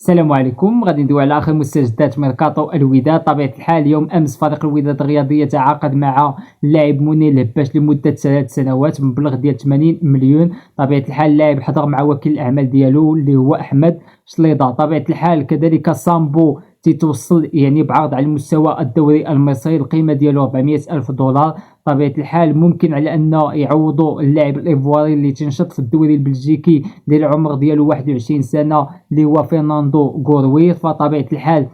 السلام عليكم. غادي ندوي على اخر مستجدات ميركاتو الوداد. طبيعه الحال اليوم امس فريق الوداد الرياضي يتعاقد مع اللاعب منير الهباش لمده 3 سنوات بمبلغ ديال 80 مليون. طبيعه الحال اللاعب حضر مع وكيل الاعمال ديالو اللي هو احمد شليضه. طبيعه الحال كذلك سامبو تيتوصل يعني بعرض على المستوى الدوري المصري، القيمه ديالو 400 الف دولار. طبيعه الحال ممكن على انه يعوضوا اللاعب الايفواري اللي تنشط في الدوري البلجيكي اللي العمر ديالو 21 سنه اللي هو فرناندو غوروير. فطبيعه الحال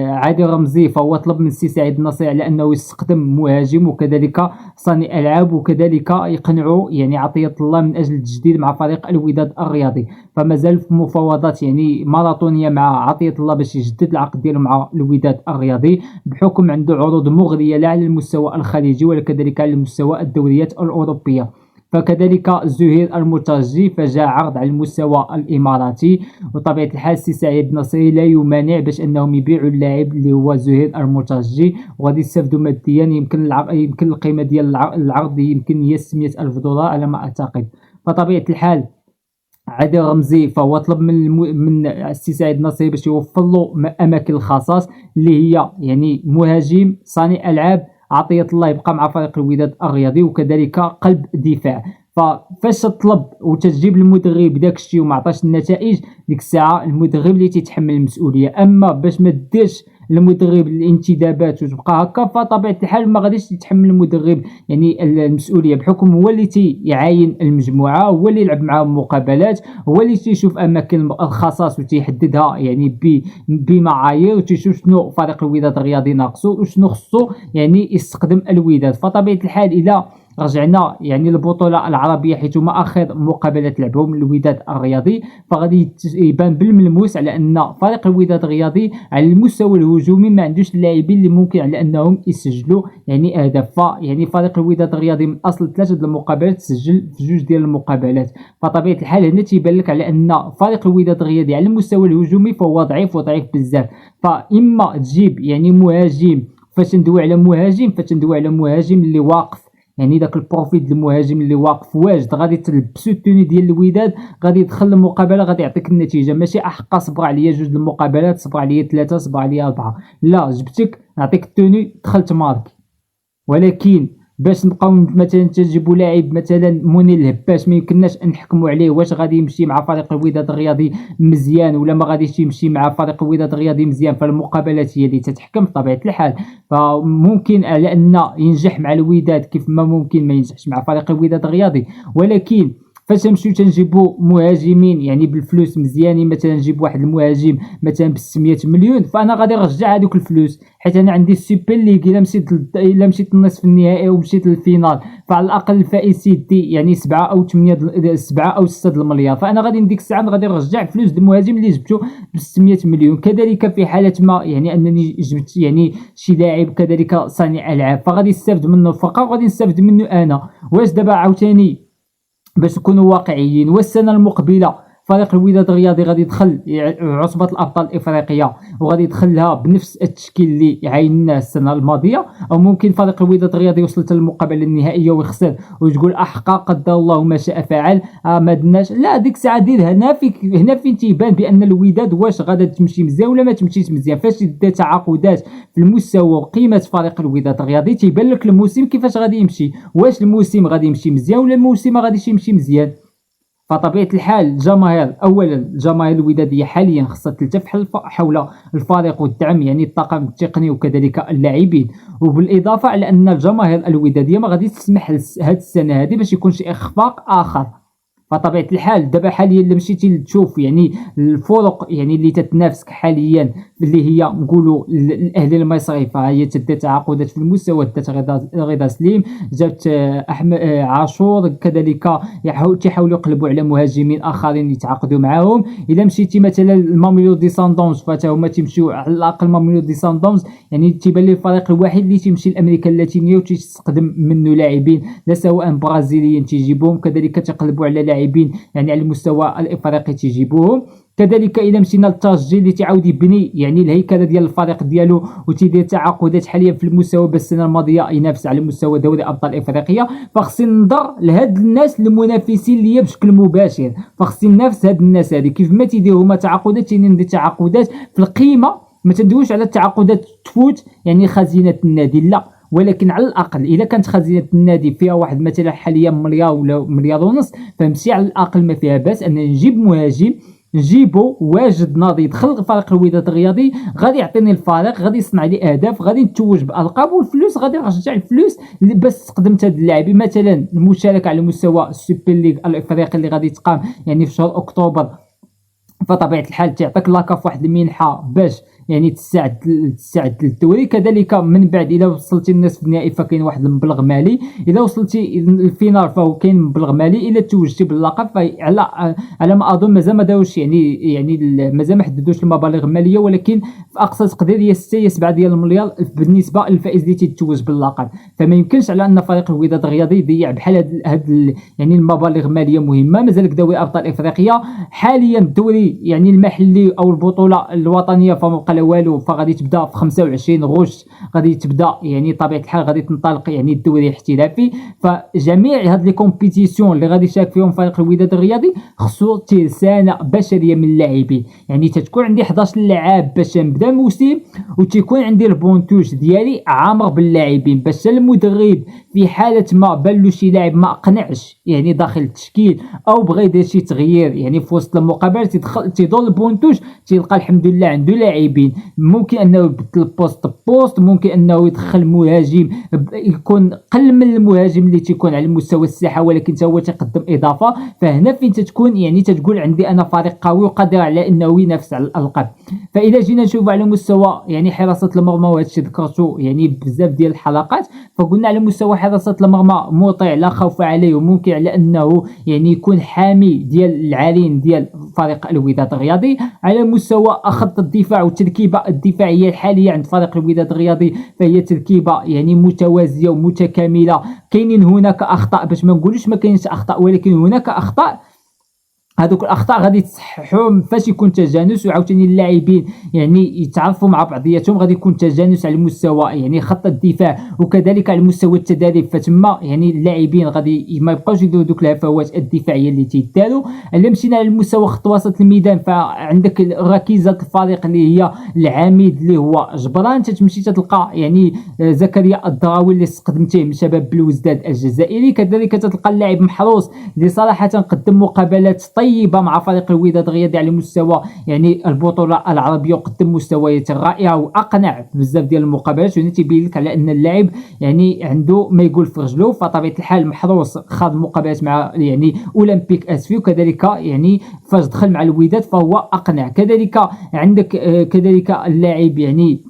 عادل رمزي فهو طلب من السي سعيد النصير على انه يستخدم مهاجم وكذلك صانع العاب وكذلك يقنعوا يعني عطية الله من اجل التجديد مع فريق الوداد الرياضي. فما زال في مفاوضات يعني ماراثونيه مع عطية الله باش يجدد العقد ديالو مع الوداد الرياضي، بحكم عنده عروض مغريه لا على المستوى الخليجي ولا كذلك على المستوى الدوريات الاوروبيه. فكذلك زهير المترجي فجاء عرض على المستوى الاماراتي، وطبيعه الحال السي سعيد النصري لا يمانع باش انهم يبيعوا اللاعب اللي هو زهير المترجي، وغادي يستافدوا ماديا. يمكن القيمه ديال العرض يمكن هي 600 الف دولار على ما اعتقد. فطبيعه الحال عادل رمزي فهو طلب من السي سعيد النصري باش يوفر له اماكن الخصاص اللي هي يعني مهاجم صانع العاب عطية الله يبقى مع فريق الوداد الرياضي وكذلك قلب دفاع. فاش تطلب وتجيب المدرب داك الشيء وما عطاش النتائج، ديك الساعه المدرب اللي تيتحمل المسؤوليه. اما باش ما ديرش المدرب الانتدابات وتبقى هكا، فطبيعه الحال ما غاديش يتحمل المدرب يعني المسؤوليه، بحكم هو اللي تيعاين المجموعه، هو اللي يلعب معاهم مقابلات، هو اللي تيشوف اماكن الخصاص وتيحددها يعني بمعايير، وتيشوف شنو فريق الوداد الرياضي ناقصو وشنو خصو يعني يستخدم الوداد. فطبيعه الحال الى رجعنا يعني البطوله العربيه حيث ما اخر مقابلات لعبهم الوداد الرياضي، فغادي يبان بالملموس على ان فريق الوداد الرياضي على المستوى الهجومي ما عندوش اللاعبين اللي ممكن على انهم يسجلوا يعني اهداف. يعني فريق الوداد الرياضي من اصل 3 المقابلات سجل في 2 ديال المقابلات. فطبيعه الحال هنا تيبان لك على ان فريق الوداد الرياضي على المستوى الهجومي فهو ضعيف وضعيف بزاف. فاما تجيب يعني مهاجم، فاش ندوي على مهاجم اللي واقف، يعني داك البروفيل المهاجم اللي واقف واجد، غادي تلبسو التوني ديال الوداد، غادي يدخل المقابله غادي يعطيك النتيجه. ماشي احقا صبر عليا 2 المقابلات، صبر عليا 3، صبر عليا 4، لا جبتك نعطيك التوني دخلت مارك. ولكن باش نبقاو مثلا تجيبوا لاعب مثلا منير الهباش ما يمكنناش نحكموا عليه واش غادي يمشي مع فريق الوداد الرياضي مزيان ولا ما غاديش يمشي مع فريق الوداد الرياضي مزيان. فالمقابلات هي اللي تتحكم بطبيعه الحال. فممكن على ان ينجح مع الوداد كيف ما ممكن ما ينجحش مع فريق الوداد الرياضي. ولكن فاش نمشيو تنجيبوا مهاجمين يعني بالفلوس مزيانين، مثلا نجيب واحد المهاجم مثلا ب 600 مليون، فانا غادي نرجع هذوك الفلوس، حيت انا عندي السوبر ليغ الا مشيت للنصف النهائي ومشيت للفينال، فعلى الاقل الفائز يدي يعني 7 او 6 المليار. فانا غادي نديك الساعه غادي نرجع فلوس المهاجم اللي جبته ب 600 مليون. كذلك في حاله ما يعني انني جبت يعني شي لاعب كذلك صانع العاب، فغادي يستافد منه الفرقه وغادي نستافد منه انا. واش دابا عاوتاني باش نكونوا واقعيين، والسنه المقبله فريق الوداد الرياضي غادي يدخل عصبه الابطال الافريقيه وغادي يدخلها بنفس التشكيل اللي عيناه السنه الماضيه، او ممكن فريق الوداد الرياضي وصلت للمقابله النهائيه ويخسر وتقول احقا قدر الله ما شاء فعل ما درناش. لا، ديك الساعه دير هنا فين تيبان بان الوداد واش غادا تمشي مزيان ولا ما تمشيش مزيان. فاش دير تعاقدات في المستوى وقيمه فريق الوداد الرياضي تيبان لك الموسم كيفاش غادي يمشي، واش الموسم غادي يمشي مزيان ولا الموسم ما غاديش يمشي مزيان. فطبيعه الحال الجماهير اولا الجماهير الوداديه حاليا خصها تلتف حول الفريق والدعم يعني الطاقم التقني وكذلك اللاعبين، وبالاضافه على ان الجماهير الوداديه ما غاديش تسمح هذه السنه هذه باش يكون شي اخفاق اخر. فطبيعه الحال دابا حاليا اللي مشيتي تشوف يعني الفرق يعني اللي تتنافسك حاليا اللي هي نقولوا الاهلي المصري، فهي تدير تعاقدات في المستوى، دات رضا سليم، جابت احمد عاشور، كذلك تيحاولوا يقلبوا على مهاجمين اخرين يتعاقدوا معاهم. الا مشيتي مثلا الماميلودي ساندونز فتا هما تيمشيو على الاقل ماميلودي ساندونز يعني تيبان لي الفريق الوحيد اللي تيمشي لامريكا اللاتينيه وتيستخدم منه لاعبين لا سواء برازيليين تيجيبوهم، كذلك تيقلبوا على لاعبين اللاعبين يعني على المستوى الافريقي تيجيبوهم. كذلك الى مشينا للترجي اللي تعاود يبني يعني الهيكله ديال الفريق ديالو وتيدير تعاقدات حاليا في المستوى باش السنه الماضيه ينافس على مستوى دوري ابطال افريقيا. فخصني ننظر لهاد الناس المنافسين ليا بشكل مباشر، فخصني ننافس هاد الناس هذه كيف ما تيديروا هما تعاقدات تيدير ندير تعاقدات في القيمه. ما تندويش على التعاقدات تفوت يعني خزينه النادي، لا، ولكن على الاقل اذا كانت خزينه النادي فيها واحد مثلا حاليا مليار ولا مليار ونص، فمشي على الاقل ما فيها باس ان نجيب مهاجم نجيبو واجد ناضي يدخل فريق الوداد الرياضي، غادي يعطيني الفريق، غادي يصنع لي اهداف، غادي نتوج بالقاب، والفلوس غادي نرجع الفلوس بس قدمت هاد اللاعبين. مثلا المشاركه على مستوى السوبر ليغ الافريقي اللي غادي تقام يعني في شهر اكتوبر، فطبيعه الحال تعطيك لاكاف واحد المنحه باش يعني تستعد للدوري. كذلك من بعد اذا وصلتي للنصف النهائي فكاين واحد المبلغ مالي، اذا وصلتي للفينال فهو كاين مبلغ مالي، الا توجتي باللقب على ما اظن مازال ما داوش يعني مازال ما حددوش المبالغ الماليه، ولكن في اقصى تقدير هي 6 يا 7 ديال المليار بالنسبه للفائز اللي تيتوج باللقب. فما يمكنش على ان فريق الوداد الرياضي يضيع بحال هاد يعني المبالغ الماليه مهمه. مازال دوري ابطال افريقيا حاليا، الدوري يعني المحلي او البطوله الوطنيه فما لا والو، فغادي تبدا في 25 غشت غادي تبدا يعني طبيعه الحال غادي تنطلق يعني الدوري الاحترافي. فجميع هاد لي كومبيتيسيون اللي غادي يشارك فيهم فريق الوداد الرياضي خصو ترسانه بشريه من اللاعبين، يعني تتكون عندي 11 لاعب باش نبدا الموسم، وتيكون عندي البونتوش ديالي عامر باللاعبين باش المدرب في حاله ما بان له شي لاعب ما اقنعش يعني داخل التشكيل او بغى يدير شي تغيير يعني في وسط المقابله تيدور البونتوش تيلقى الحمد لله عنده لاعبين ممكن انه يبدل بوست، ممكن انه يدخل مهاجم يكون قل من المهاجم اللي تيكون على مستوى الساحه ولكن هو تقدم اضافه. فهنا فين تتكون يعني تتقول عندي انا فريق قوي وقادر على انه ينافس على الالقاب. فاذا جينا نشوف على مستوى يعني حراسه المرمى، وهذا الشيء ذكرته يعني بزاف ديال الحلقات، فقلنا على مستوى حراسه المرمى مطيع لا خوف عليه، وممكن على انه يعني يكون حامي ديال العالين ديال فريق الوداد الرياضي. على مستوى خط الدفاع والتركيبه الدفاعيه الحاليه عند فريق الوداد الرياضي فهي تركيبه يعني متوازيه ومتكامله. كاينين هناك اخطاء، باش ما نقولوش ما كاينش اخطاء، ولكن هناك اخطاء، هذوك الاخطاء غادي تصححهم فاش يكون تجانس، وعاوتاني اللاعبين يعني يتعرفوا مع بعضياتهم، غادي يكون تجانس على المستوى يعني خط الدفاع وكذلك على مستوى التدريب، فتما يعني اللاعبين غادي ما يبقاوش يديروا دوك الهفوات الدفاعيه اللي تيداروا. الا مشينا على المستوى خط وسط الميدان فعندك ركيزه الفريق اللي هي العميد اللي هو جبران، تتمشي تلقى يعني زكريا الدراوي اللي استقدمتيه من شباب بلوزداد الجزائري، كذلك تلقى اللاعب محروس اللي صراحه قدم مقابلات طيبه مع فريق الوداد الرياضي على مستوى يعني البطوله العربيه، وقدم مستويات رائعه واقنع بزاف ديال المقابلات، وهنا تيبين لك على ان اللاعب يعني عنده ما يقول في رجلو. فطبيعه الحال محروس خاض مقابلات مع يعني اولمبيك اسفي، وكذلك يعني فاش دخل مع الوداد فهو اقنع. كذلك عندك كذلك اللاعب يعني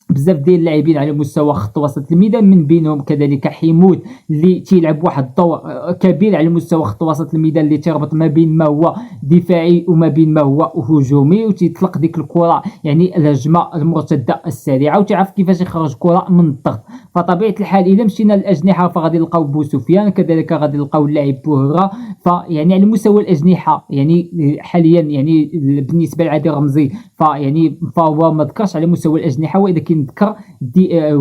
بزاف ديال اللاعبين على مستوى خط وسط الميدان، من بينهم كذلك حيمود اللي تيلعب واحد الدور كبير على مستوى خط وسط الميدان، اللي تربط ما بين ما هو دفاعي وما بين ما هو هجومي، وتيطلق ديك الكره يعني الهجمه المرتده السريعه، وتعرف كيفاش يخرج كره من الضغط. فطبيعه الحال اذا مشينا للاجنحه فغادي نلقاو بوسفيان، كذلك غادي نلقاو اللاعب بوهرا. فيعني على مستوى الاجنحه يعني حاليا يعني بالنسبه لعادي رمزي فهو ما ذكرش على مستوى الاجنحه، واذا كنذكر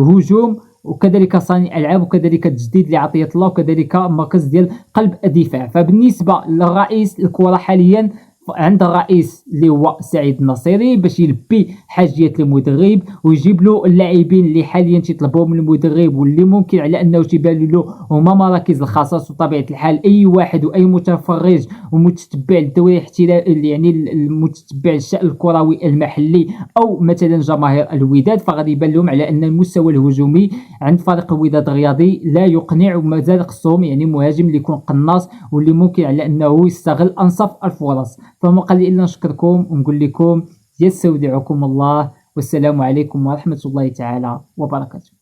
هجوم وكذلك صانع العاب وكذلك تجديد لعطيه الله وكذلك مركز ديال قلب الدفاع. فبالنسبه للرئيس الكره حاليا عند الرئيس اللي هو سعيد النصيري باش يلبي حاجيات المدرب ويجيب له اللاعبين اللي حاليا تيطلبوهم من المدرب واللي ممكن على انه تيبان له هما مراكز الخصاص. وطبيعه الحال اي واحد واي متفرج ومتتبع الدوري الاحترافي يعني المتتبع الشأن الكروي المحلي او مثلا جماهير الوداد فغادي يبان لهم على ان المستوى الهجومي عند فريق الوداد الرياضي لا يقنع، ومازال خصهم يعني مهاجم اللي يكون قناص واللي ممكن على انه يستغل انصف الفرص. فما قال لي الا نشكركم ونقول لكم يستودعكم الله، والسلام عليكم ورحمه الله تعالى وبركاته.